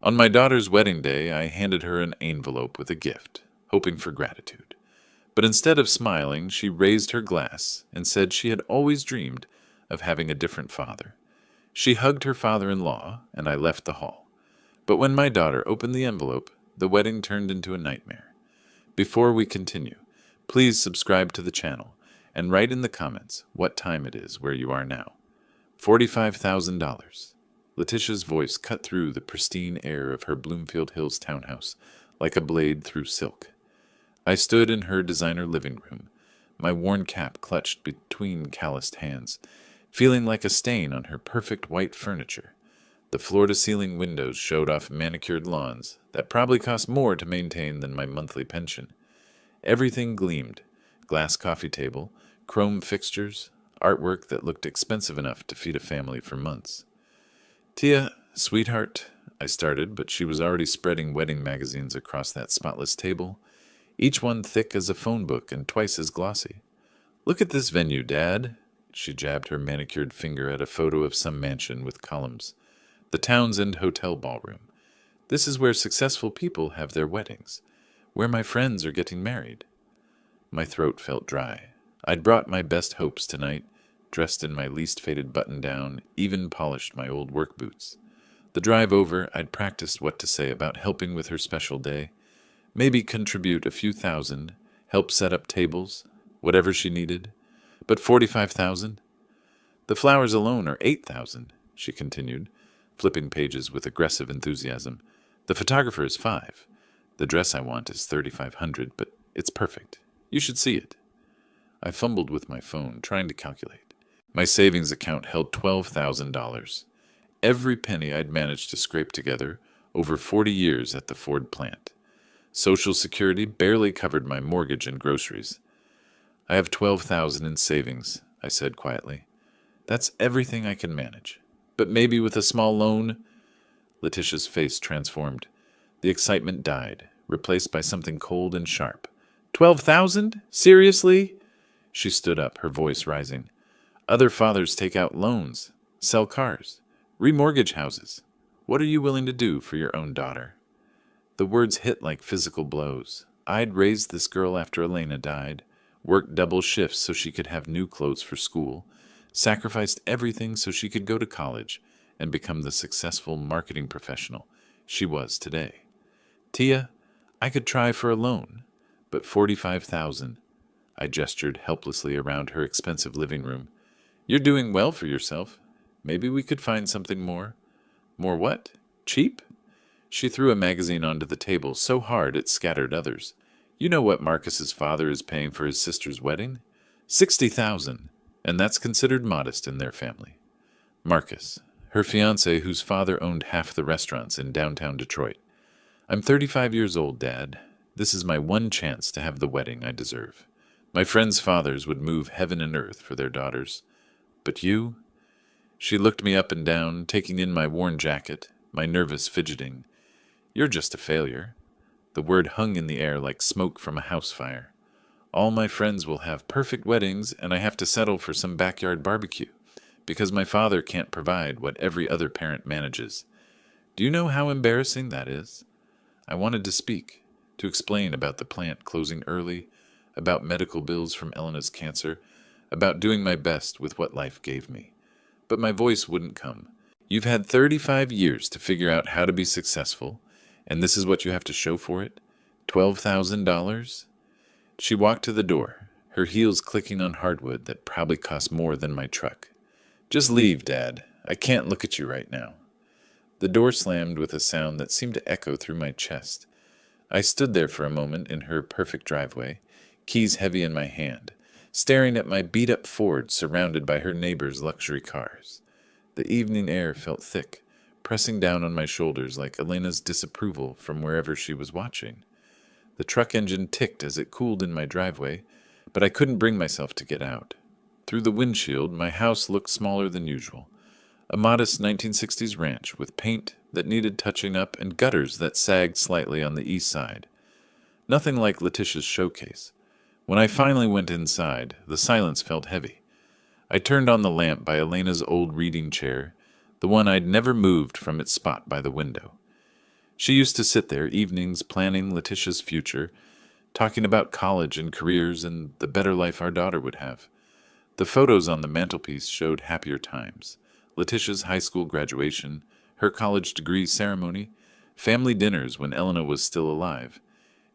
On my daughter's wedding day, I handed her an envelope with a gift, hoping for gratitude. But instead of smiling, she raised her glass and said she had always dreamed of having a different father. She hugged her father-in-law, and I left the hall. But when my daughter opened the envelope, the wedding turned into a nightmare. Before we continue, please subscribe to the channel and write in the comments what time it is where you are now. $45,000. Letitia's voice cut through the pristine air of her Bloomfield Hills townhouse like a blade through silk. I stood in her designer living room, my worn cap clutched between calloused hands, feeling like a stain on her perfect white furniture. The floor-to-ceiling windows showed off manicured lawns that probably cost more to maintain than my monthly pension. Everything gleamed: glass coffee table, chrome fixtures, artwork that looked expensive enough to feed a family for months. "Tia, sweetheart," I started, but she was already spreading wedding magazines across that spotless table, each one thick as a phone book and twice as glossy. "Look at this venue, Dad." She jabbed her manicured finger at a photo of some mansion with columns. "The Townsend Hotel Ballroom. This is where successful people have their weddings, where my friends are getting married." My throat felt dry. I'd brought my best hopes tonight, dressed in my least faded button-down, even polished my old work boots. The drive over, I'd practiced what to say about helping with her special day. Maybe contribute a few thousand, help set up tables, whatever she needed. But 45,000? "The flowers alone are 8,000, she continued, flipping pages with aggressive enthusiasm. "The photographer is 5. The dress I want is 3,500, but it's perfect. You should see it." I fumbled with my phone, trying to calculate. My savings account held $12,000. Every penny I'd managed to scrape together over 40 years at the Ford plant. Social Security barely covered my mortgage and groceries. "I have 12,000 in savings," I said quietly. "That's everything I can manage. But maybe with a small loan—" Letitia's face transformed. The excitement died, replaced by something cold and sharp. "12,000? Seriously?" She stood up, her voice rising. "Other fathers take out loans, sell cars, remortgage houses. What are you willing to do for your own daughter?" The words hit like physical blows. I'd raised this girl after Elena died, worked double shifts so she could have new clothes for school, sacrificed everything so she could go to college and become the successful marketing professional she was today. "Tia, I could try for a loan, but 45,000. I gestured helplessly around her expensive living room. "You're doing well for yourself. Maybe we could find something more." "More what? Cheap?" She threw a magazine onto the table so hard it scattered others. "You know what Marcus's father is paying for his sister's wedding? 60,000, and that's considered modest in their family." Marcus, her fiancé whose father owned half the restaurants in downtown Detroit. "I'm 35 years old, Dad. This is my one chance to have the wedding I deserve. My friends' fathers would move heaven and earth for their daughters. But you—" She looked me up and down, taking in my worn jacket, my nervous fidgeting. "You're just a failure." The word hung in the air like smoke from a house fire. "All my friends will have perfect weddings, and I have to settle for some backyard barbecue, because my father can't provide what every other parent manages. Do you know how embarrassing that is?" I wanted to speak, to explain about the plant closing early, about medical bills from Elena's cancer, about doing my best with what life gave me. But my voice wouldn't come. "You've had 35 years to figure out how to be successful, and this is what you have to show for it? $12,000? She walked to the door, her heels clicking on hardwood that probably cost more than my truck. "Just leave, Dad. I can't look at you right now." The door slammed with a sound that seemed to echo through my chest. I stood there for a moment in her perfect driveway, keys heavy in my hand, staring at my beat-up Ford surrounded by her neighbors' luxury cars. The evening air felt thick, pressing down on my shoulders like Elena's disapproval from wherever she was watching. The truck engine ticked as it cooled in my driveway, but I couldn't bring myself to get out. Through the windshield, my house looked smaller than usual. A modest 1960s ranch with paint that needed touching up and gutters that sagged slightly on the east side. Nothing like Letitia's showcase. When I finally went inside, the silence felt heavy. I turned on the lamp by Elena's old reading chair, the one I'd never moved from its spot by the window. She used to sit there evenings planning Letitia's future, talking about college and careers and the better life our daughter would have. The photos on the mantelpiece showed happier times: Letitia's high school graduation, her college degree ceremony, family dinners when Elena was still alive.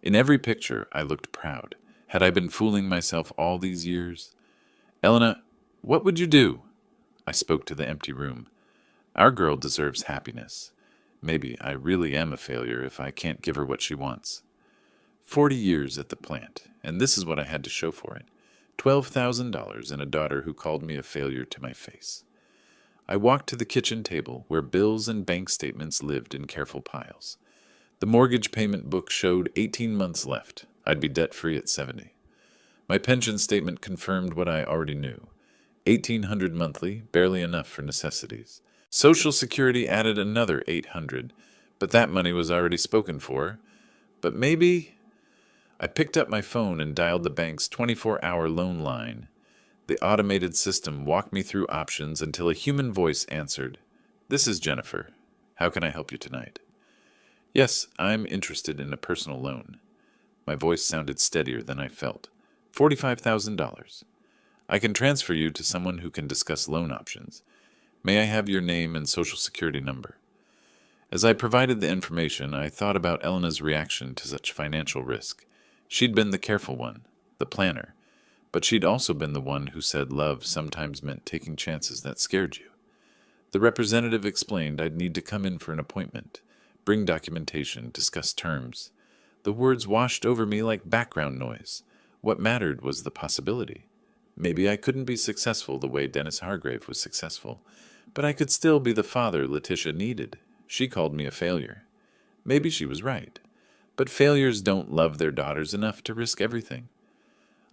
In every picture, I looked proud. Had I been fooling myself all these years? Elena, what would you do? I spoke to the empty room. Our girl deserves happiness. Maybe I really am a failure if I can't give her what she wants. 40 years at the plant, and this is what I had to show for it. $12,000 and a daughter who called me a failure to my face. I walked to the kitchen table where bills and bank statements lived in careful piles. The mortgage payment book showed 18 months left. I'd be debt-free at 70. My pension statement confirmed what I already knew. $1,800 monthly, barely enough for necessities. Social Security added another $800, but that money was already spoken for. But maybe... I picked up my phone and dialed the bank's 24-hour loan line. The automated system walked me through options until a human voice answered. This is Jennifer. How can I help you tonight? Yes, I'm interested in a personal loan. My voice sounded steadier than I felt. $45,000. I can transfer you to someone who can discuss loan options. May I have your name and social security number? As I provided the information, I thought about Elena's reaction to such financial risk. She'd been the careful one, the planner, but she'd also been the one who said love sometimes meant taking chances that scared you. The representative explained I'd need to come in for an appointment, bring documentation, discuss terms. The words washed over me like background noise. What mattered was the possibility. Maybe I couldn't be successful the way Dennis Hargrave was successful, but I could still be the father Letitia needed. She called me a failure. Maybe she was right. But failures don't love their daughters enough to risk everything.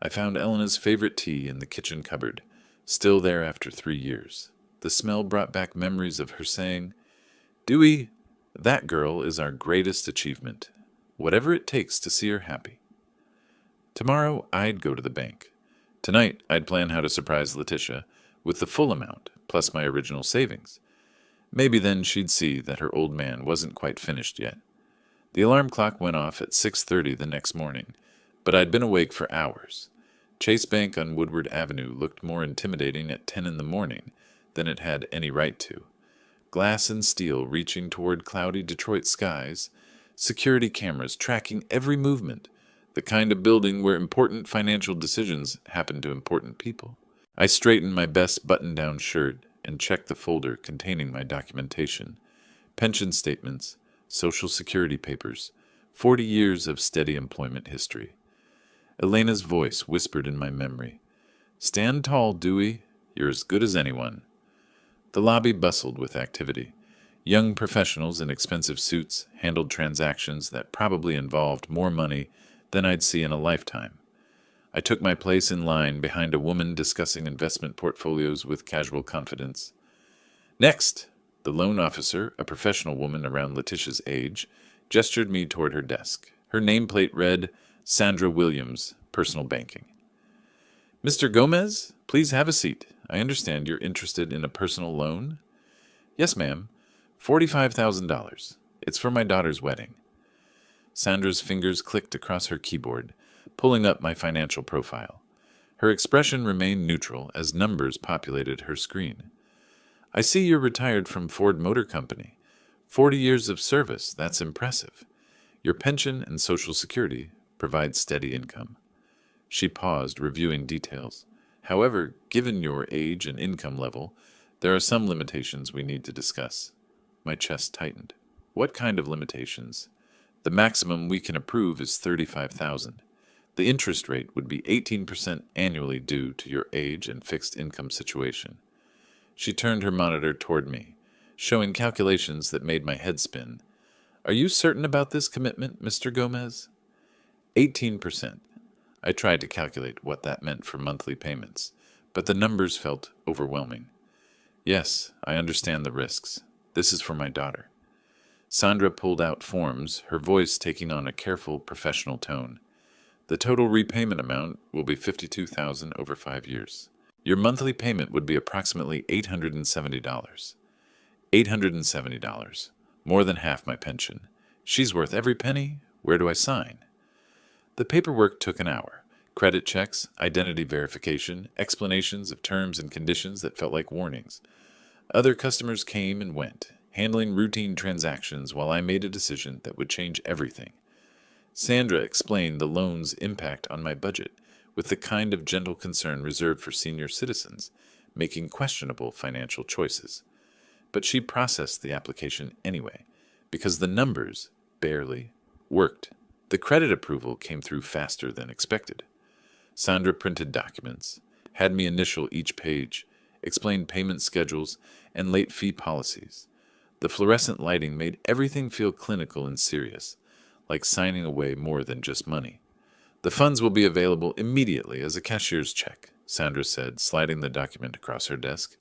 I found Elena's favorite tea in the kitchen cupboard, still there after 3 years. The smell brought back memories of her saying, Dewey, that girl is our greatest achievement. Whatever it takes to see her happy. Tomorrow, I'd go to the bank. Tonight, I'd plan how to surprise Letitia with the full amount, plus my original savings. Maybe then she'd see that her old man wasn't quite finished yet. The alarm clock went off at 6:30 the next morning, but I'd been awake for hours. Chase Bank on Woodward Avenue looked more intimidating at 10 in the morning than it had any right to. Glass and steel reaching toward cloudy Detroit skies, security cameras tracking every movement, the kind of building where important financial decisions happen to important people. I straightened my best button-down shirt and checked the folder containing my documentation, pension statements, Social Security papers, 40 years of steady employment history. Elena's voice whispered in my memory, Stand tall, Dewey. You're as good as anyone. The lobby bustled with activity. Young professionals in expensive suits handled transactions that probably involved more money than I'd see in a lifetime. I took my place in line behind a woman discussing investment portfolios with casual confidence. Next! The loan officer, a professional woman around Letitia's age, gestured me toward her desk. Her nameplate read, Sandra Williams, Personal Banking. Mr. Gomez, please have a seat. I understand you're interested in a personal loan? Yes, ma'am. $45,000. It's for my daughter's wedding. Sandra's fingers clicked across her keyboard, pulling up my financial profile. Her expression remained neutral as numbers populated her screen. I see you're retired from Ford Motor Company. 40 years of service, that's impressive. Your pension and Social Security provide steady income. She paused, reviewing details. However, given your age and income level, there are some limitations we need to discuss. My chest tightened. What kind of limitations? The maximum we can approve is $35,000. The interest rate would be 18% annually due to your age and fixed income situation. She turned her monitor toward me, showing calculations that made my head spin. Are you certain about this commitment, Mr. Gomez? 18%. I tried to calculate what that meant for monthly payments, but the numbers felt overwhelming. Yes, I understand the risks. This is for my daughter. Sandra pulled out forms, her voice taking on a careful, professional tone. The total repayment amount will be $52,000 over 5 years. Your monthly payment would be approximately $870. $870. More than half my pension. She's worth every penny. Where do I sign? The paperwork took an hour. Credit checks, identity verification, explanations of terms and conditions that felt like warnings. Other customers came and went, handling routine transactions while I made a decision that would change everything. Sandra explained the loan's impact on my budget with the kind of gentle concern reserved for senior citizens making questionable financial choices. But she processed the application anyway, because the numbers barely worked. The credit approval came through faster than expected. Sandra printed documents, had me initial each page, explained payment schedules and late fee policies. The fluorescent lighting made everything feel clinical and serious, like signing away more than just money. The funds will be available immediately as a cashier's check, Sandra said, sliding the document across her desk.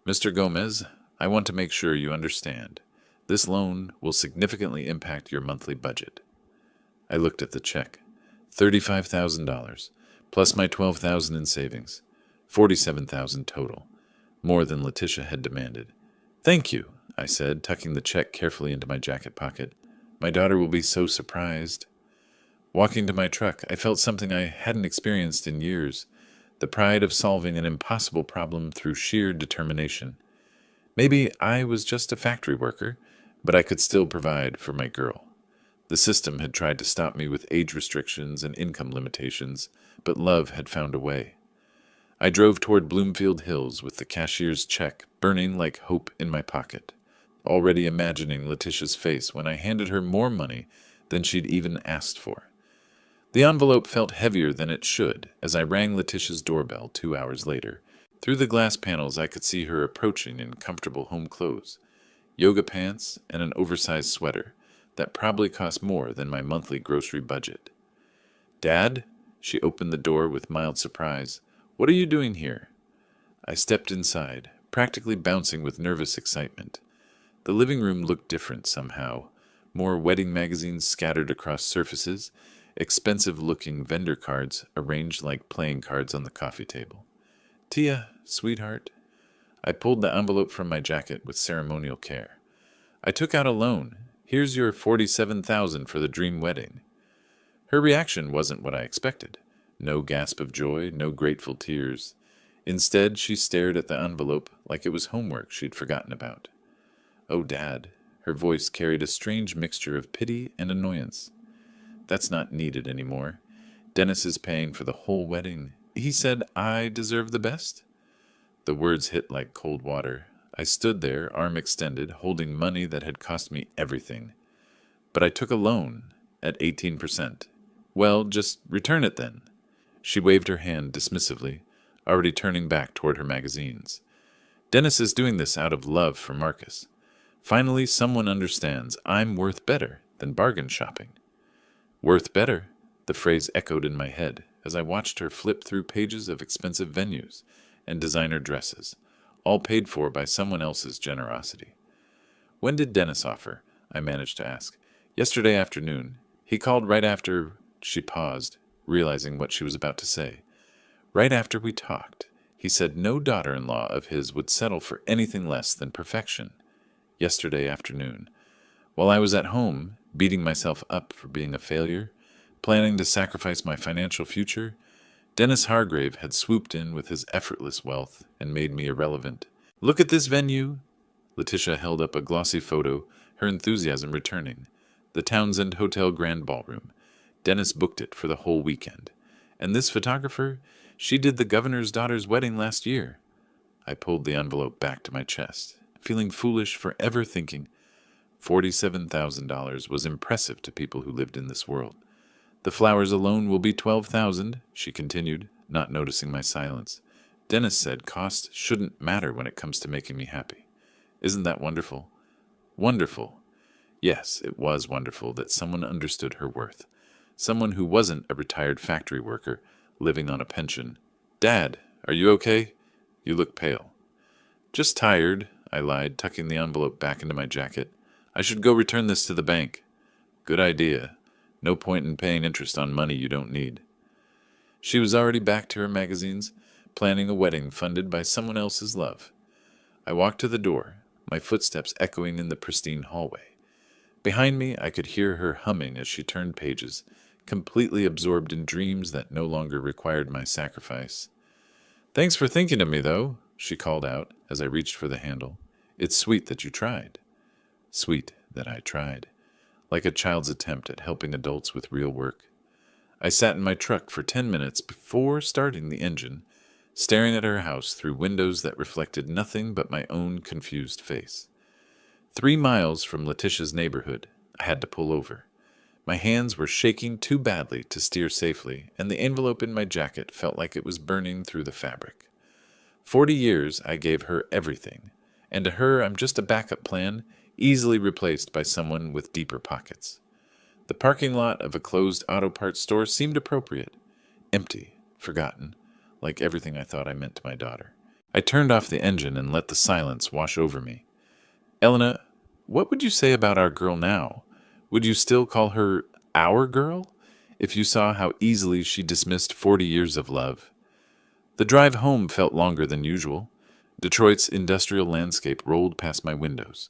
Mr. Gomez, I want to make sure you understand. This loan will significantly impact your monthly budget. I looked at the check. $35,000, plus my $12,000 in savings. $47,000 total, more than Letitia had demanded. Thank you, I said, tucking the check carefully into my jacket pocket. My daughter will be so surprised. Walking to my truck, I felt something I hadn't experienced in years, the pride of solving an impossible problem through sheer determination. Maybe I was just a factory worker, but I could still provide for my girl. The system had tried to stop me with age restrictions and income limitations, but love had found a way. I drove toward Bloomfield Hills with the cashier's check burning like hope in my pocket, already imagining Letitia's face when I handed her more money than she'd even asked for. The envelope felt heavier than it should as I rang Letitia's doorbell 2 hours later. Through the glass panels I could see her approaching in comfortable home clothes, yoga pants and an oversized sweater that probably cost more than my monthly grocery budget. Dad? She opened the door with mild surprise. What are you doing here? I stepped inside, practically bouncing with nervous excitement. The living room looked different somehow. More wedding magazines scattered across surfaces, expensive-looking vendor cards arranged like playing cards on the coffee table. Tia, sweetheart. I pulled the envelope from my jacket with ceremonial care. I took out a loan. Here's your $47,000 for the dream wedding. Her reaction wasn't what I expected. No gasp of joy, no grateful tears. Instead, she stared at the envelope like it was homework she'd forgotten about. Oh, Dad. Her voice carried a strange mixture of pity and annoyance. That's not needed anymore. Dennis is paying for the whole wedding. He said I deserve the best? The words hit like cold water. I stood there, arm extended, holding money that had cost me everything. But I took a loan at 18%. Well, just return it then. She waved her hand dismissively, already turning back toward her magazines. Dennis is doing this out of love for Marcus. Finally, someone understands I'm worth better than bargain shopping. Worth better, the phrase echoed in my head as I watched her flip through pages of expensive venues and designer dresses, all paid for by someone else's generosity. When did Dennis offer? I managed to ask. Yesterday afternoon. He called right after... She paused, realizing what she was about to say. Right after we talked, he said no daughter-in-law of his would settle for anything less than perfection. Yesterday afternoon. While I was at home, beating myself up for being a failure, planning to sacrifice my financial future, Dennis Hargrave had swooped in with his effortless wealth and made me irrelevant. Look at this venue! Letitia held up a glossy photo, her enthusiasm returning. The Townsend Hotel Grand Ballroom. Dennis booked it for the whole weekend. And this photographer, she did the governor's daughter's wedding last year. I pulled the envelope back to my chest, feeling foolish for ever thinking $47,000 was impressive to people who lived in this world. The flowers alone will be $12,000, she continued, not noticing my silence. Dennis said cost shouldn't matter when it comes to making me happy. Isn't that wonderful? Wonderful. Yes, it was wonderful that someone understood her worth. Someone who wasn't a retired factory worker living on a pension. Dad, are you okay? You look pale. Just tired, I lied, tucking the envelope back into my jacket. I should go return this to the bank. Good idea. No point in paying interest on money you don't need. She was already back to her magazines, planning a wedding funded by someone else's love. I walked to the door, my footsteps echoing in the pristine hallway. Behind me, I could hear her humming as she turned pages, completely absorbed in dreams that no longer required my sacrifice. "Thanks for thinking of me, though," she called out as I reached for the handle. "It's sweet that you tried." Sweet that I tried. Like a child's attempt at helping adults with real work. I sat in my truck for 10 minutes before starting the engine, staring at her house through windows that reflected nothing but my own confused face. 3 miles from Letitia's neighborhood, I had to pull over. My hands were shaking too badly to steer safely, and the envelope in my jacket felt like it was burning through the fabric. 40 years I gave her everything, and to her I'm just a backup plan, easily replaced by someone with deeper pockets. The parking lot of a closed auto parts store seemed appropriate. Empty, forgotten, like everything I thought I meant to my daughter. I turned off the engine and let the silence wash over me. "Elena, what would you say about our girl now? Would you still call her our girl, if you saw how easily she dismissed 40 years of love?" The drive home felt longer than usual. Detroit's industrial landscape rolled past my windows.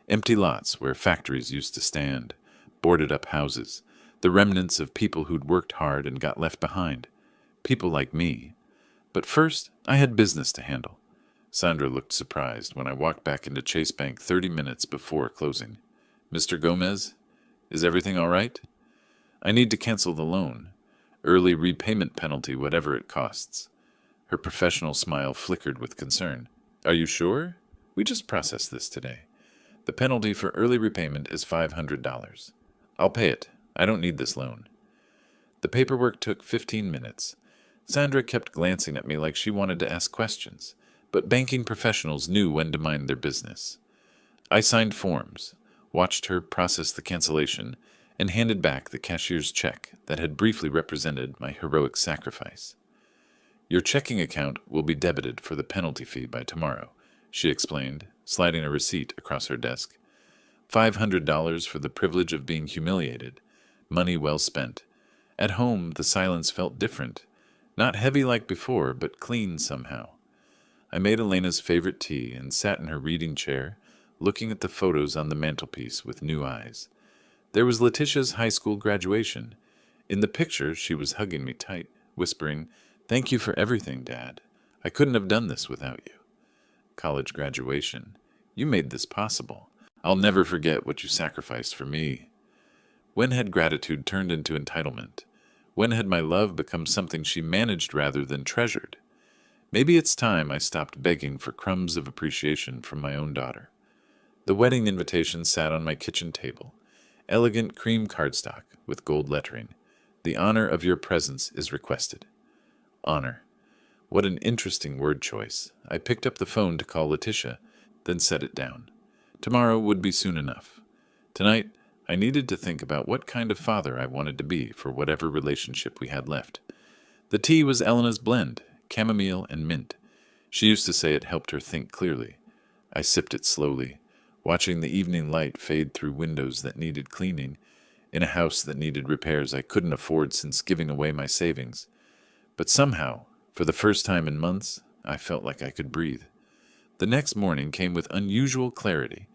Empty lots where factories used to stand, boarded up houses, the remnants of people who'd worked hard and got left behind. People like me. But first, I had business to handle. Sandra looked surprised when I walked back into Chase Bank 30 minutes before closing. "Mr. Gomez, is everything all right?" "I need to cancel the loan. Early repayment penalty, whatever it costs." Her professional smile flickered with concern. "Are you sure? We just processed this today. The penalty for early repayment is $500. I'll pay it. I don't need this loan." The paperwork took 15 minutes. Sandra kept glancing at me like she wanted to ask questions, but banking professionals knew when to mind their business. I signed forms, watched her process the cancellation, and handed back the cashier's check that had briefly represented my heroic sacrifice. "Your checking account will be debited for the penalty fee by tomorrow," she explained, sliding a receipt across her desk. $500 for the privilege of being humiliated. Money well spent. At home, the silence felt different. Not heavy like before, but clean somehow. I made Elena's favorite tea and sat in her reading chair, looking at the photos on the mantelpiece with new eyes. There was Letitia's high school graduation. In the picture, she was hugging me tight, whispering, "Thank you for everything, Dad. I couldn't have done this without you." College graduation. You made this possible. I'll never forget what you sacrificed for me. When had gratitude turned into entitlement? When had my love become something she managed rather than treasured? Maybe it's time I stopped begging for crumbs of appreciation from my own daughter. The wedding invitation sat on my kitchen table. Elegant cream cardstock with gold lettering. "The honor of your presence is requested." Honor. What an interesting word choice. I picked up the phone to call Letitia, then set it down. Tomorrow would be soon enough. Tonight, I needed to think about what kind of father I wanted to be for whatever relationship we had left. The tea was Elena's blend, chamomile and mint. She used to say it helped her think clearly. I sipped it slowly, watching the evening light fade through windows that needed cleaning, in a house that needed repairs I couldn't afford since giving away my savings. But somehow, for the first time in months, I felt like I could breathe. The next morning came with unusual clarity.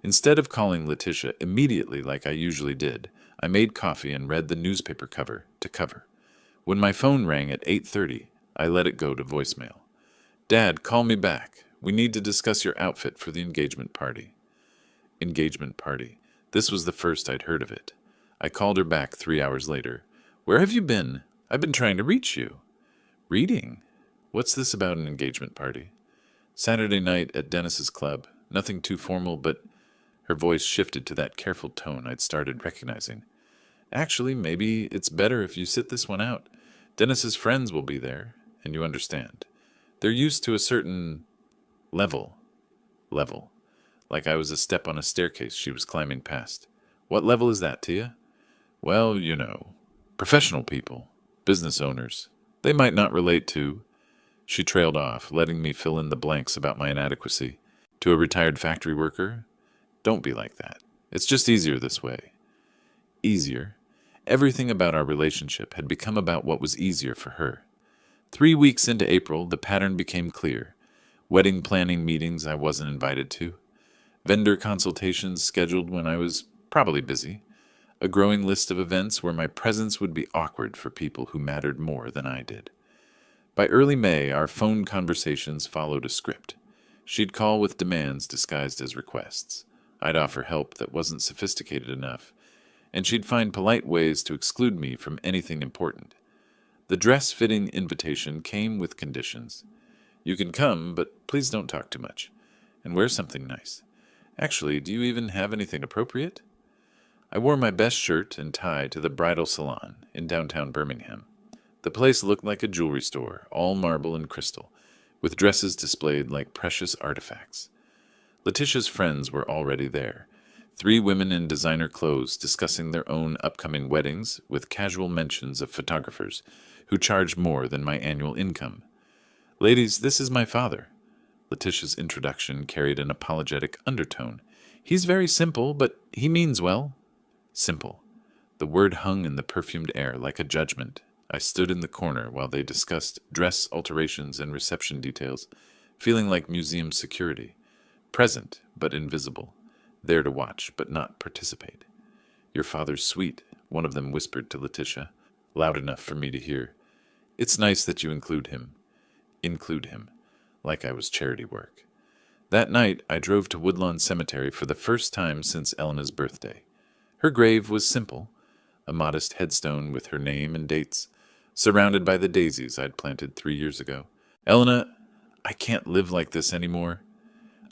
Instead of calling Letitia immediately like I usually did, I made coffee and read the newspaper cover to cover. When my phone rang at 8:30, I let it go to voicemail. "Dad, call me back. We need to discuss your outfit for the engagement party." Engagement party. This was the first I'd heard of it. I called her back 3 hours later. "Where have you been? I've been trying to reach you." "Reading? What's this about an engagement party?" "Saturday night at Dennis's club. Nothing too formal, but..." Her voice shifted to that careful tone I'd started recognizing. "Actually, maybe it's better if you sit this one out. Dennis's friends will be there, and you understand. They're used to a certain... level. Like I was a step on a staircase she was climbing past. "What level is that, Tia?" "Well, you know, professional people, business owners. They might not relate to..." She trailed off, letting me fill in the blanks about my inadequacy. "To a retired factory worker? Don't be like that. It's just easier this way." Easier? Everything about our relationship had become about what was easier for her. 3 weeks into April, the pattern became clear. Wedding planning meetings I wasn't invited to. Vendor consultations scheduled when I was Probably busy. A growing list of events where my presence would be awkward for people who mattered more than I did. By early May, our phone conversations followed a script. She'd call with demands disguised as requests. I'd offer help that wasn't sophisticated enough, and she'd find polite ways to exclude me from anything important. The dress-fitting invitation came with conditions. You can come, but please don't talk too much. And wear something nice. Actually, do you even have anything appropriate? I wore my best shirt and tie to the bridal salon in downtown Birmingham. The place looked like a jewelry store, all marble and crystal, with dresses displayed like precious artifacts. Letitia's friends were already there. 3 women in designer clothes discussing their own upcoming weddings with casual mentions of photographers who charge more than my annual income. Ladies, this is my father. Letitia's introduction carried an apologetic undertone. He's very simple, but he means well. Simple. The word hung in the perfumed air like a judgment. I stood in the corner while they discussed dress alterations and reception details, feeling like museum security. Present, but invisible. There to watch, but not participate. Your father's sweet, one of them whispered to Letitia, loud enough for me to hear. It's nice that you include him. Include him. Like I was charity work. That night, I drove to Woodlawn Cemetery for the first time since Elena's birthday. Her grave was simple, a modest headstone with her name and dates, surrounded by the daisies I'd planted 3 years ago. Elena, I can't live like this anymore.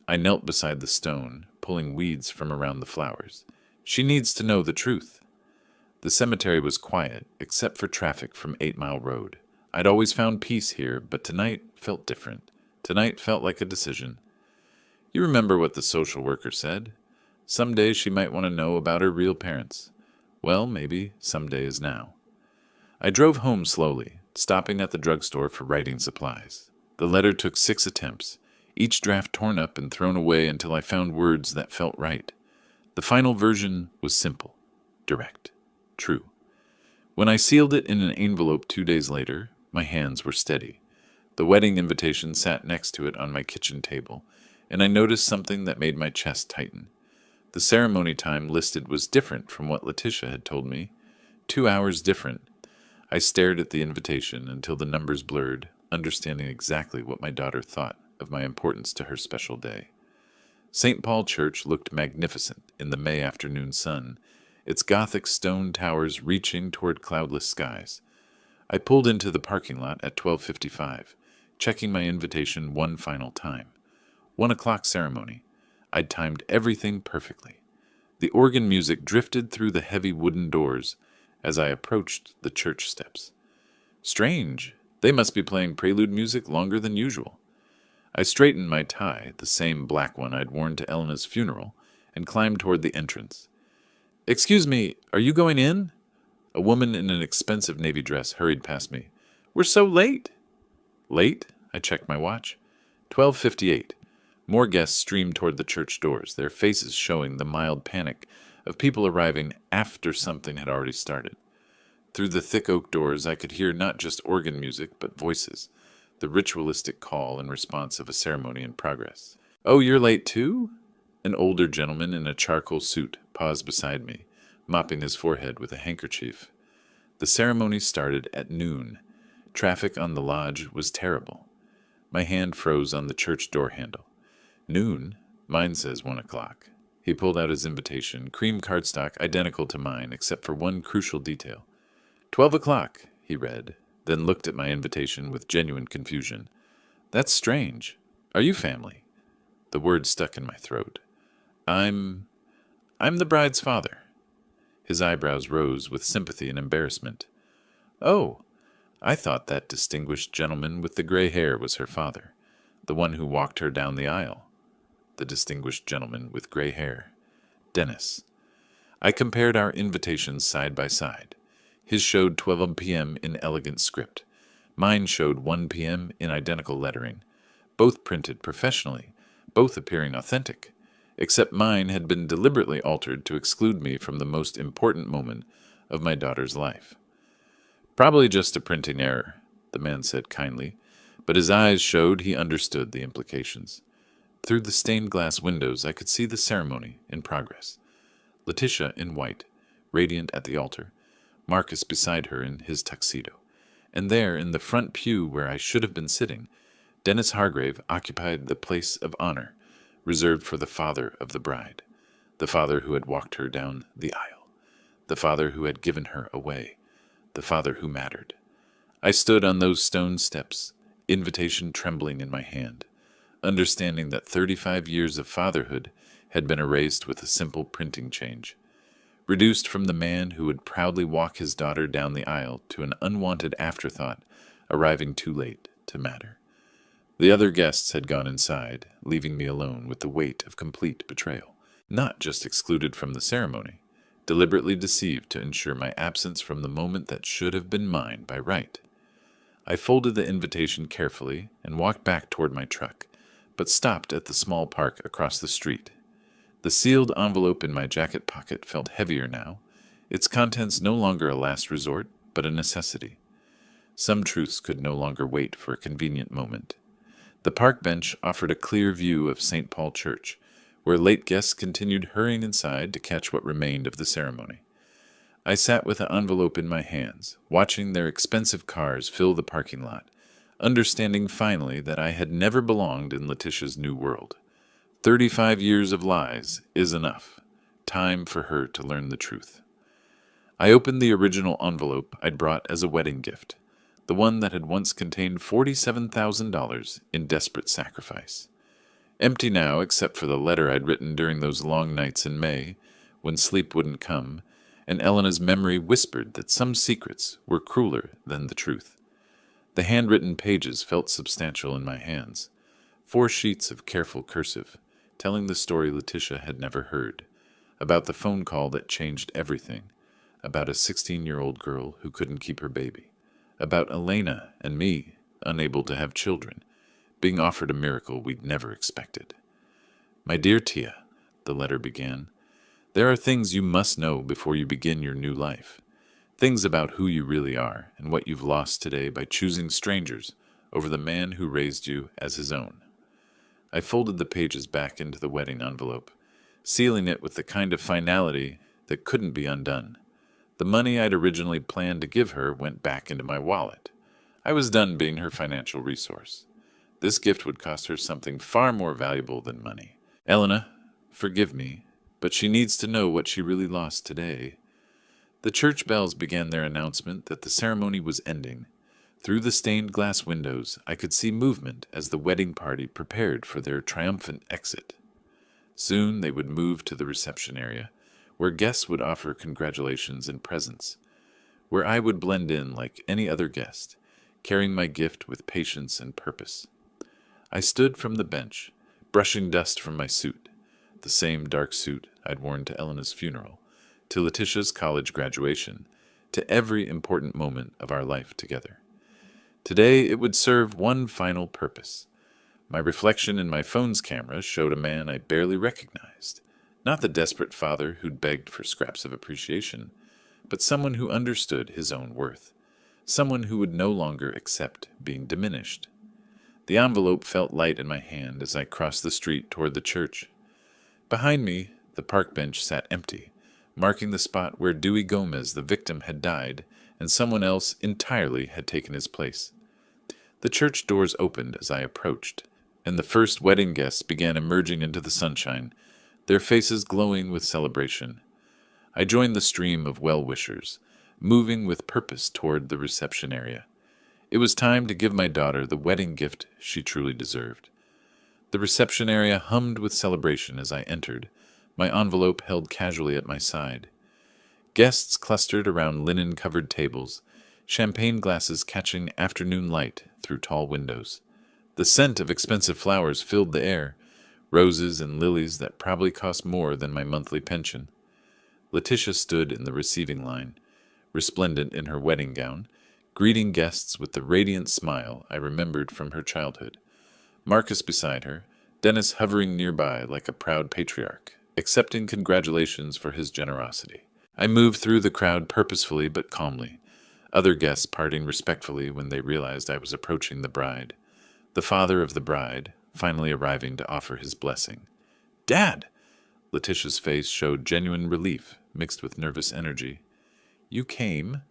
I knelt beside the stone, pulling weeds from around the flowers. She needs to know the truth. The cemetery was quiet, except for traffic from 8 Mile Road. I'd always found peace here, but tonight felt different. Tonight felt like a decision. You remember what the social worker said? Someday she might want to know about her real parents. Well, maybe someday is now. I drove home slowly, stopping at the drugstore for writing supplies. The letter took 6 attempts, each draft torn up and thrown away until I found words that felt right. The final version was simple, direct, true. When I sealed it in an envelope 2 days later, my hands were steady. The wedding invitation sat next to it on my kitchen table, and I noticed something that made my chest tighten. The ceremony time listed was different from what Letitia had told me. 2 hours different. I stared at the invitation until the numbers blurred, understanding exactly what my daughter thought of my importance to her special day. St. Paul Church looked magnificent in the May afternoon sun, its Gothic stone towers reaching toward cloudless skies. I pulled into the parking lot at 12:55, checking my invitation one final time. 1 o'clock ceremony. I'd timed everything perfectly. The organ music drifted through the heavy wooden doors as I approached the church steps. Strange. They must be playing prelude music longer than usual. I straightened my tie, the same black one I'd worn to Elena's funeral, and climbed toward the entrance. Excuse me, are you going in? A woman in an expensive navy dress hurried past me. We're so late. Late? I checked my watch. 12:58. More guests streamed toward the church doors, their faces showing the mild panic of people arriving after something had already started. Through the thick oak doors I could hear not just organ music, but voices, the ritualistic call and response of a ceremony in progress. Oh, you're late too? An older gentleman in a charcoal suit paused beside me, mopping his forehead with a handkerchief. The ceremony started at noon. Traffic on the lodge was terrible. My hand froze on the church door handle. Noon? Mine says 1 o'clock. He pulled out his invitation, cream cardstock identical to mine except for one crucial detail. 12 o'clock, he read, then looked at my invitation with genuine confusion. That's strange. Are you family? The word stuck in my throat. I'm the bride's father. His eyebrows rose with sympathy and embarrassment. Oh, I thought that distinguished gentleman with the gray hair was her father, the one who walked her down the aisle. The distinguished gentleman with gray hair. Dennis. I compared our invitations side by side. His showed 12 p.m. in elegant script. Mine showed 1 p.m. in identical lettering. Both printed professionally, both appearing authentic, except mine had been deliberately altered to exclude me from the most important moment of my daughter's life. Probably just a printing error, the man said kindly, but his eyes showed he understood the implications. Through the stained glass windows I could see the ceremony in progress. Letitia in white, radiant at the altar, Marcus beside her in his tuxedo. And there, in the front pew where I should have been sitting, Dennis Hargrave occupied the place of honor, reserved for the father of the bride, the father who had walked her down the aisle, the father who had given her away, the father who mattered. I stood on those stone steps, invitation trembling in my hand, understanding that 35 years of fatherhood had been erased with a simple printing change, reduced from the man who would proudly walk his daughter down the aisle to an unwanted afterthought, arriving too late to matter. The other guests had gone inside, leaving me alone with the weight of complete betrayal. Not just excluded from the ceremony, deliberately deceived to ensure my absence from the moment that should have been mine by right. I folded the invitation carefully and walked back toward my truck, but stopped at the small park across the street. The sealed envelope in my jacket pocket felt heavier now, its contents no longer a last resort, but a necessity. Some truths could no longer wait for a convenient moment. The park bench offered a clear view of St. Paul Church, where late guests continued hurrying inside to catch what remained of the ceremony. I sat with the envelope in my hands, watching their expensive cars fill the parking lot, understanding finally that I had never belonged in Letitia's new world. 35 years of lies is enough. Time for her to learn the truth. I opened the original envelope I'd brought as a wedding gift, the one that had once contained $47,000 in desperate sacrifice. Empty now except for the letter I'd written during those long nights in May, when sleep wouldn't come, and Elena's memory whispered that some secrets were crueler than the truth. The handwritten pages felt substantial in my hands. 4 sheets of careful cursive, telling the story Letitia had never heard, about the phone call that changed everything, about a 16-year-old girl who couldn't keep her baby, about Elena and me, unable to have children, being offered a miracle we'd never expected. "My dear Tia," the letter began, "there are things you must know before you begin your new life. Things about who you really are and what you've lost today by choosing strangers over the man who raised you as his own." I folded the pages back into the wedding envelope, sealing it with the kind of finality that couldn't be undone. The money I'd originally planned to give her went back into my wallet. I was done being her financial resource. This gift would cost her something far more valuable than money. "Elena, forgive me, but she needs to know what she really lost today." The church bells began their announcement that the ceremony was ending. Through the stained glass windows, I could see movement as the wedding party prepared for their triumphant exit. Soon they would move to the reception area, where guests would offer congratulations and presents, where I would blend in like any other guest, carrying my gift with patience and purpose. I stood from the bench, brushing dust from my suit, the same dark suit I'd worn to Elena's funeral, to Letitia's college graduation, to every important moment of our life together. Today it would serve one final purpose. My reflection in my phone's camera showed a man I barely recognized, not the desperate father who'd begged for scraps of appreciation, but someone who understood his own worth, someone who would no longer accept being diminished. The envelope felt light in my hand as I crossed the street toward the church. Behind me, the park bench sat empty, marking the spot where Dewey Gomez, the victim, had died, and someone else entirely had taken his place. The church doors opened as I approached, and the first wedding guests began emerging into the sunshine, their faces glowing with celebration. I joined the stream of well-wishers, moving with purpose toward the reception area. It was time to give my daughter the wedding gift she truly deserved. The reception area hummed with celebration as I entered, my envelope held casually at my side. Guests clustered around linen-covered tables, champagne glasses catching afternoon light through tall windows. The scent of expensive flowers filled the air, roses and lilies that probably cost more than my monthly pension. Letitia stood in the receiving line, resplendent in her wedding gown, greeting guests with the radiant smile I remembered from her childhood. Marcus beside her, Dennis hovering nearby like a proud patriarch, accepting congratulations for his generosity. I moved through the crowd purposefully but calmly, other guests parting respectfully when they realized I was approaching the bride. The father of the bride, finally arriving to offer his blessing. "Dad!" Letitia's face showed genuine relief, mixed with nervous energy. You came?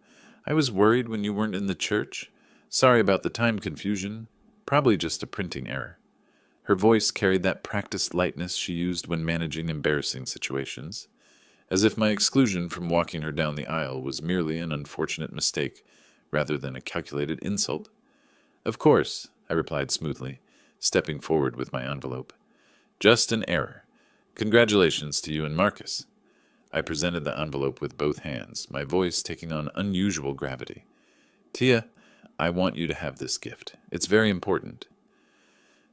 I was worried when you weren't in the church. Sorry about the time confusion. Probably just a printing error. Her voice carried that practiced lightness she used when managing embarrassing situations, as if my exclusion from walking her down the aisle was merely an unfortunate mistake rather than a calculated insult. Of course, I replied smoothly, stepping forward with my envelope. Just an error. Congratulations to you and Marcus. I presented the envelope with both hands, my voice taking on unusual gravity. Tia, I want you to have this gift. It's very important.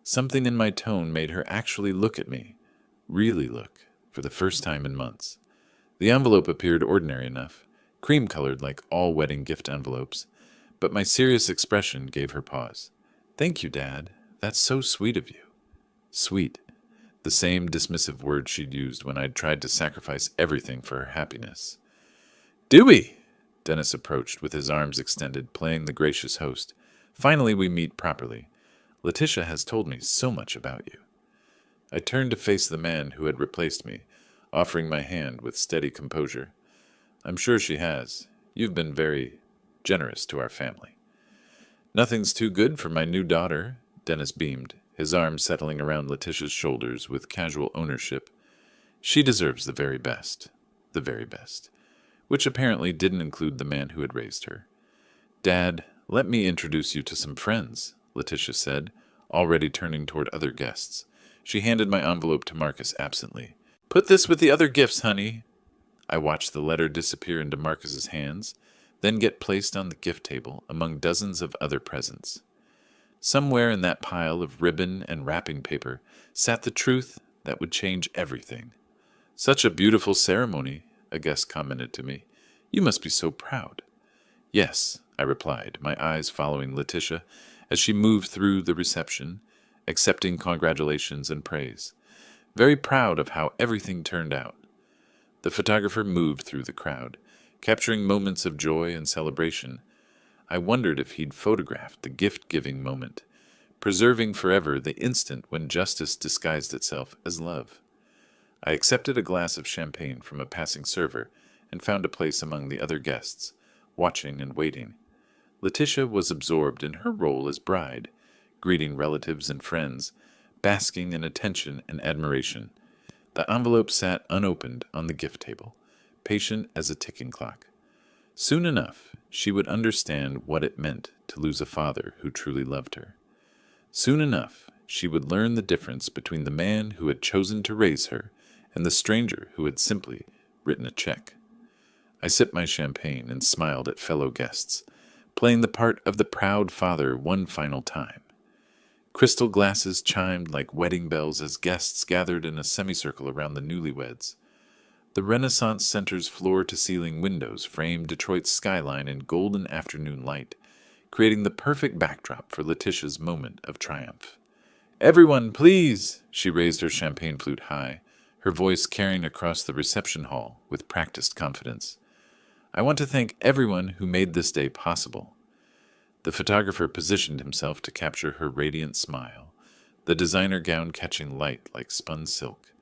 Something in my tone made her actually look at me, really look, for the first time in months. The envelope appeared ordinary enough, cream-colored like all wedding gift envelopes, but my serious expression gave her pause. Thank you, Dad. That's so sweet of you. Sweet. The same dismissive word she'd used when I'd tried to sacrifice everything for her happiness. Dewey! Dennis approached with his arms extended, playing the gracious host. Finally we meet properly. Letitia has told me so much about you. I turned to face the man who had replaced me, offering my hand with steady composure. I'm sure she has. You've been very generous to our family. Nothing's too good for my new daughter, Dennis beamed, his arm settling around Letitia's shoulders with casual ownership. She deserves the very best. The very best. Which apparently didn't include the man who had raised her. Dad, let me introduce you to some friends, Letitia said, already turning toward other guests. She handed my envelope to Marcus absently. Put this with the other gifts, honey. I watched the letter disappear into Marcus's hands, then get placed on the gift table among dozens of other presents. Somewhere in that pile of ribbon and wrapping paper sat the truth that would change everything. Such a beautiful ceremony, a guest commented to me. You must be so proud. Yes, I replied, my eyes following Letitia as she moved through the reception, accepting congratulations and praise. Very proud of how everything turned out. The photographer moved through the crowd, capturing moments of joy and celebration. I wondered if he'd photographed the gift-giving moment, preserving forever the instant when justice disguised itself as love. I accepted a glass of champagne from a passing server and found a place among the other guests, watching and waiting. Letitia was absorbed in her role as bride, greeting relatives and friends, basking in attention and admiration. The envelope sat unopened on the gift table, patient as a ticking clock. Soon enough, she would understand what it meant to lose a father who truly loved her. Soon enough, she would learn the difference between the man who had chosen to raise her and the stranger who had simply written a check. I sipped my champagne and smiled at fellow guests, playing the part of the proud father one final time. Crystal glasses chimed like wedding bells as guests gathered in a semicircle around the newlyweds. The Renaissance Center's floor-to-ceiling windows framed Detroit's skyline in golden afternoon light, creating the perfect backdrop for Letitia's moment of triumph. Everyone, please! She raised her champagne flute high, her voice carrying across the reception hall with practiced confidence. I want to thank everyone who made this day possible. The photographer positioned himself to capture her radiant smile, the designer gown catching light like spun silk.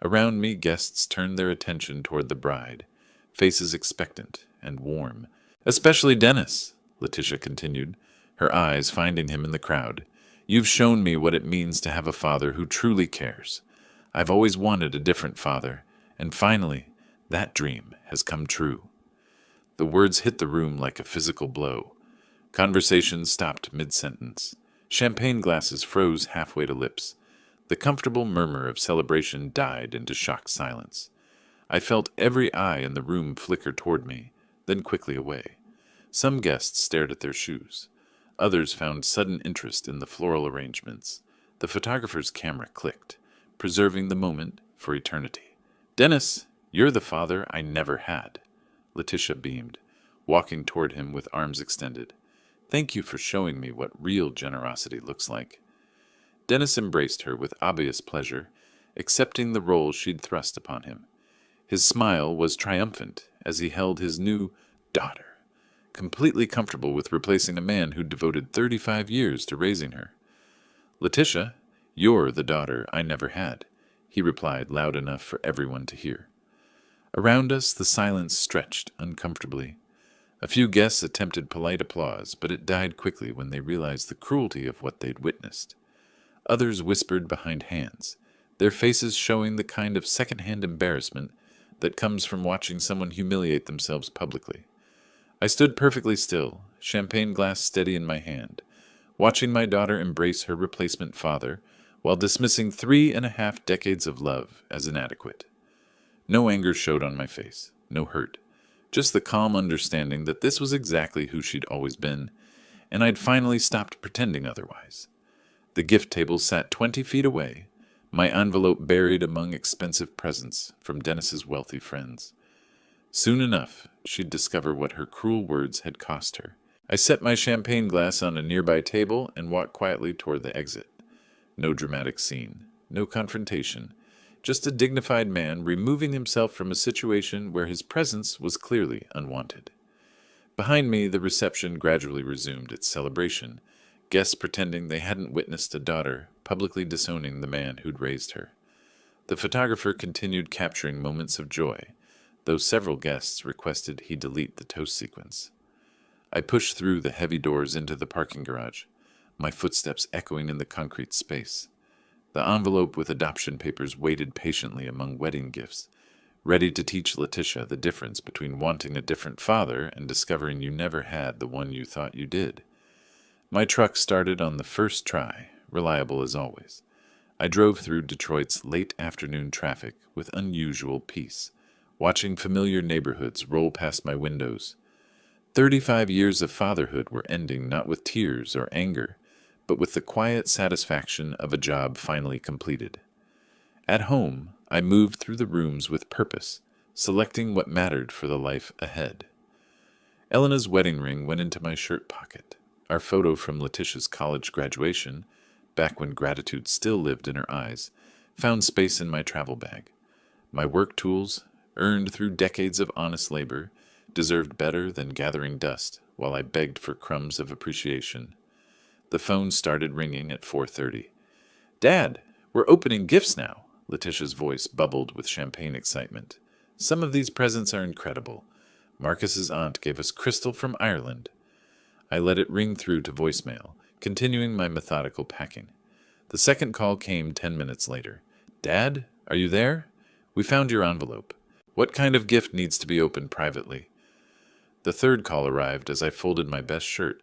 Around me, guests turned their attention toward the bride, faces expectant and warm. Especially Dennis, Letitia continued, her eyes finding him in the crowd. You've shown me what it means to have a father who truly cares. I've always wanted a different father, and finally, that dream has come true. The words hit the room like a physical blow. Conversation stopped mid-sentence. Champagne glasses froze halfway to lips. The comfortable murmur of celebration died into shocked silence. I felt every eye in the room flicker toward me, then quickly away. Some guests stared at their shoes. Others found sudden interest in the floral arrangements. The photographer's camera clicked, preserving the moment for eternity. Dennis, you're the father I never had. Letitia beamed, walking toward him with arms extended. Thank you for showing me what real generosity looks like. Dennis embraced her with obvious pleasure, accepting the role she'd thrust upon him. His smile was triumphant as he held his new daughter, completely comfortable with replacing a man who'd devoted 35 years to raising her. Letitia, you're the daughter I never had. he replied loud enough for everyone to hear. Around us, the silence stretched uncomfortably. A few guests attempted polite applause, but it died quickly when they realized the cruelty of what they'd witnessed. Others whispered behind hands, their faces showing the kind of second-hand embarrassment that comes from watching someone humiliate themselves publicly. I stood perfectly still, champagne glass steady in my hand, watching my daughter embrace her replacement father while dismissing 3.5 decades of love as inadequate. No anger showed on my face, no hurt, just the calm understanding that this was exactly who she'd always been, and I'd finally stopped pretending otherwise. The gift table sat 20 feet away, my envelope buried among expensive presents from Dennis's wealthy friends. Soon enough, she'd discover what her cruel words had cost her. I set my champagne glass on a nearby table and walked quietly toward the exit. No dramatic scene, no confrontation, just a dignified man removing himself from a situation where his presence was clearly unwanted. Behind me, the reception gradually resumed its celebration, guests pretending they hadn't witnessed a daughter publicly disowning the man who'd raised her. The photographer continued capturing moments of joy, though several guests requested he delete the toast sequence. I pushed through the heavy doors into the parking garage, my footsteps echoing in the concrete space. The envelope with adoption papers waited patiently among wedding gifts, ready to teach Letitia the difference between wanting a different father and discovering you never had the one you thought you did. My truck started on the first try, reliable as always. I drove through Detroit's late afternoon traffic with unusual peace, watching familiar neighborhoods roll past my windows. 35 years of fatherhood were ending not with tears or anger, but with the quiet satisfaction of a job finally completed. At home, I moved through the rooms with purpose, selecting what mattered for the life ahead. Elena's wedding ring went into my shirt pocket. Our photo from Letitia's college graduation, back when gratitude still lived in her eyes, found space in my travel bag. My work tools, earned through decades of honest labor, deserved better than gathering dust while I begged for crumbs of appreciation. The phone started ringing at 4:30. "Dad, we're opening gifts now," Letitia's voice bubbled with champagne excitement. "Some of these presents are incredible. Marcus's aunt gave us crystal from Ireland." I let it ring through to voicemail, continuing my methodical packing. The second call came 10 minutes later. "Dad, are you there? We found your envelope. What kind of gift needs to be opened privately?" The third call arrived as I folded my best shirt,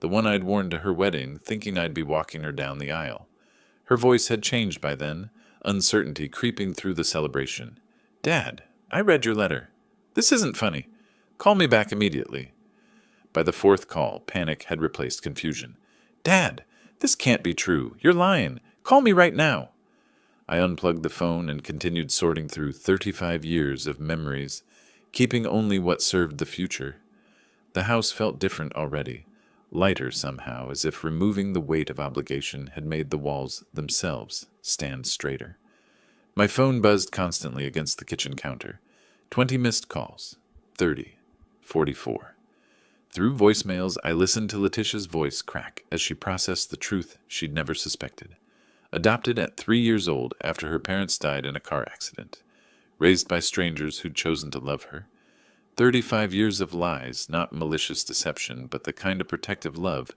the one I'd worn to her wedding, thinking I'd be walking her down the aisle. Her voice had changed by then, uncertainty creeping through the celebration. "Dad, I read your letter. This isn't funny. Call me back immediately." By the fourth call, panic had replaced confusion. "Dad, this can't be true. You're lying. Call me right now." I unplugged the phone and continued sorting through 35 years of memories, keeping only what served the future. The house felt different already, lighter somehow, as if removing the weight of obligation had made the walls themselves stand straighter. My phone buzzed constantly against the kitchen counter. 20 missed calls. 30. 44. Through voicemails, I listened to Letitia's voice crack as she processed the truth she'd never suspected. Adopted at 3 years old after her parents died in a car accident. Raised by strangers who'd chosen to love her. 35 years of lies, not malicious deception, but the kind of protective love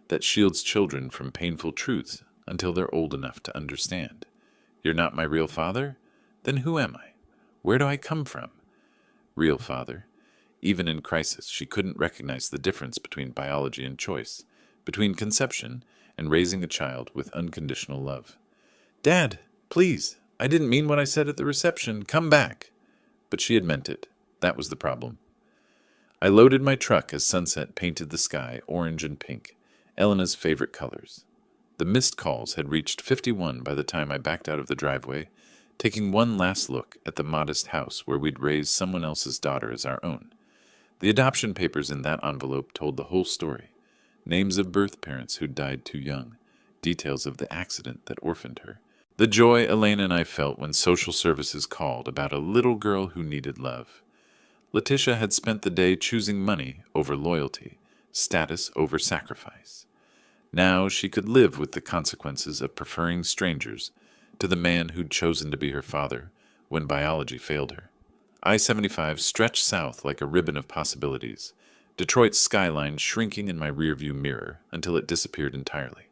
that shields children from painful truths until they're old enough to understand. "You're not my real father? Then who am I? Where do I come from?" Real father. Even in crisis, she couldn't recognize the difference between biology and choice, between conception and raising a child with unconditional love. "Dad, please, I didn't mean what I said at the reception. Come back." But she had meant it. That was the problem. I loaded my truck as sunset painted the sky orange and pink, Elena's favorite colors. The missed calls had reached 51 by the time I backed out of the driveway, taking one last look at the modest house where we'd raised someone else's daughter as our own. The adoption papers in that envelope told the whole story. Names of birth parents who'd died too young, details of the accident that orphaned her. The joy Elena and I felt when social services called about a little girl who needed love. Letitia had spent the day choosing money over loyalty, status over sacrifice. Now she could live with the consequences of preferring strangers, to the man who'd chosen to be her father when biology failed her. I-75 stretched south like a ribbon of possibilities, Detroit's skyline shrinking in my rearview mirror until it disappeared entirely.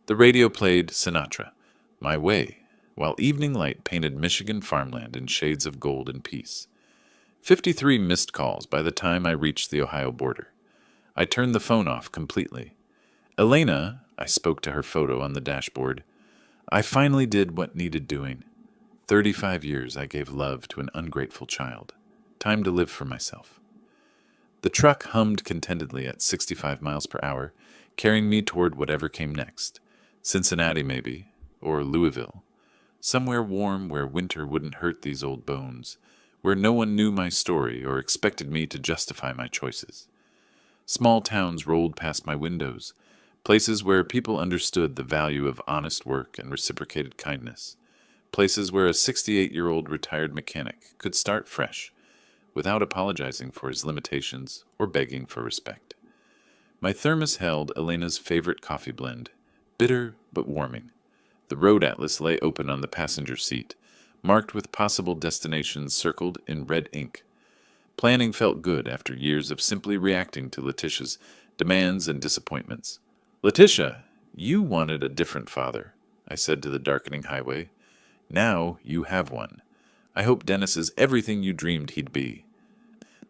The radio played Sinatra, My Way, while evening light painted Michigan farmland in shades of gold and peace. 53 missed calls by the time I reached the Ohio border. I turned the phone off completely. Elena, I spoke to her photo on the dashboard. I finally did what needed doing. 35 years I gave love to an ungrateful child. Time to live for myself. The truck hummed contentedly at 65 miles per hour, carrying me toward whatever came next. Cincinnati, maybe, or Louisville. Somewhere warm where winter wouldn't hurt these old bones, where no one knew my story or expected me to justify my choices. Small towns rolled past my windows, places where people understood the value of honest work and reciprocated kindness, places where a 68-year-old retired mechanic could start fresh, without apologizing for his limitations or begging for respect. My thermos held Elena's favorite coffee blend, bitter but warming. The road atlas lay open on the passenger seat, marked with possible destinations circled in red ink. Planning felt good after years of simply reacting to Letitia's demands and disappointments. "Letitia, you wanted a different father," I said to the darkening highway. "Now you have one. I hope Dennis is everything you dreamed he'd be."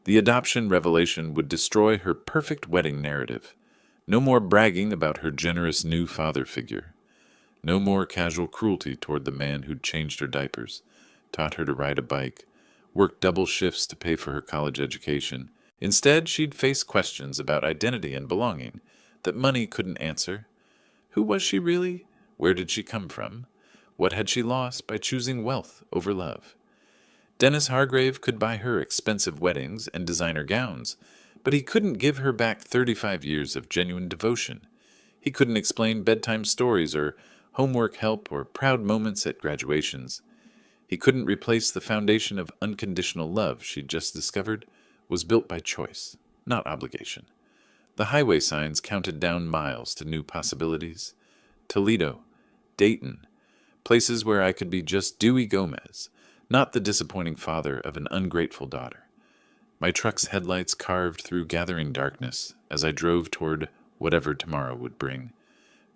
The adoption revelation would destroy her perfect wedding narrative. No more bragging about her generous new father figure. No more casual cruelty toward the man who'd changed her diapers, taught her to ride a bike, worked double shifts to pay for her college education. Instead, she'd face questions about identity and belonging that money couldn't answer. Who was she really? Where did she come from? What had she lost by choosing wealth over love? Dennis Hargrave could buy her expensive weddings and designer gowns, but he couldn't give her back 35 years of genuine devotion. He couldn't explain bedtime stories or homework help or proud moments at graduations. He couldn't replace the foundation of unconditional love she'd just discovered was built by choice, not obligation. The highway signs counted down miles to new possibilities. Toledo, Dayton, places where I could be just Dewey Gomez, not the disappointing father of an ungrateful daughter. My truck's headlights carved through gathering darkness as I drove toward whatever tomorrow would bring.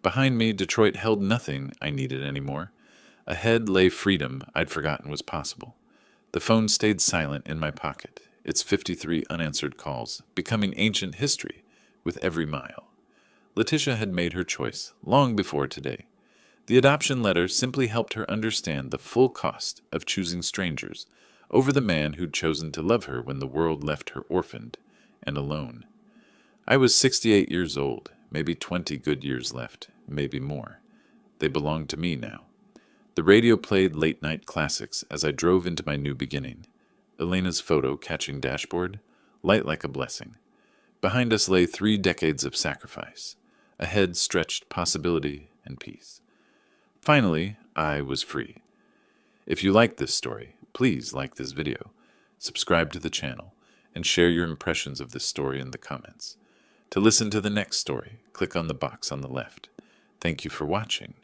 Behind me, Detroit held nothing I needed anymore. Ahead lay freedom I'd forgotten was possible. The phone stayed silent in my pocket, its 53 unanswered calls becoming ancient history with every mile. Letitia had made her choice long before today. The adoption letter simply helped her understand the full cost of choosing strangers over the man who'd chosen to love her when the world left her orphaned and alone. I was 68 years old, maybe 20 good years left, maybe more. They belonged to me now. The radio played late-night classics as I drove into my new beginning. Elena's photo catching dashboard, light like a blessing. Behind us lay 3 decades of sacrifice. Ahead stretched possibility and peace. Finally, I was free. If you like this story, please like this video, subscribe to the channel, and share your impressions of this story in the comments. To listen to the next story, click on the box on the left. Thank you for watching.